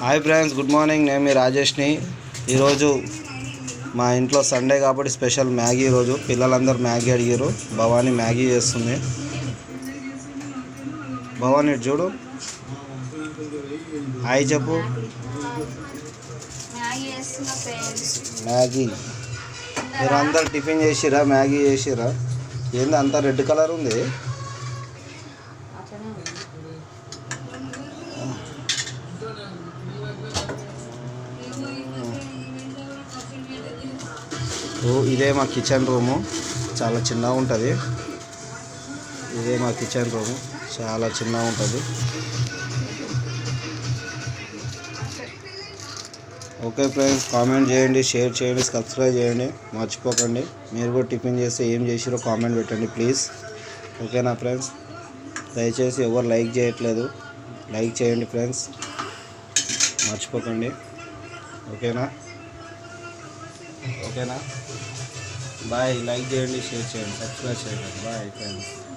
Hi friends, good morning. నేను మీ రాజేష్ని. ఈరోజు మా ఇంట్లో సండే కాబట్టి స్పెషల్ మ్యాగీ. ఈరోజు పిల్లలందరూ మ్యాగీ అడిగారు. భవానీ మ్యాగీ చేస్తుంది. భవానీ చూడు, హాయ్ చెప్పు. మ్యాగీ మీరు అందరు టిఫిన్ చేసిరా? మ్యాగీ చేసిరా? ఏంది అంతా రెడ్ కలర్ ఉంది? ఇదే మా కిచెన్ రూము. చాలా చిన్నగా ఉంటుంది. ఇదే మా కిచెన్ రూము, చాలా చిన్నగా ఉంటుంది. ఓకే ఫ్రెండ్స్, కామెంట్ చేయండి, షేర్ చేయండి, సబ్స్క్రైబ్ చేయండి, మర్చిపోకండి. మీరు కూడా టిఫిన్ చేస్తే ఏం చేసిరో కామెంట్ పెట్టండి ప్లీజ్. ఓకేనా ఫ్రెండ్స్? దయచేసి ఎవరు లైక్ చేయట్లేదు, లైక్ చేయండి ఫ్రెండ్స్, మర్చిపోకండి. ఓకేనా? ఓకేనా? బాయ్. లైక్ చేయండి, షేర్ చేయండి, సబ్స్క్రైబ్ చేయండి. Bye friends.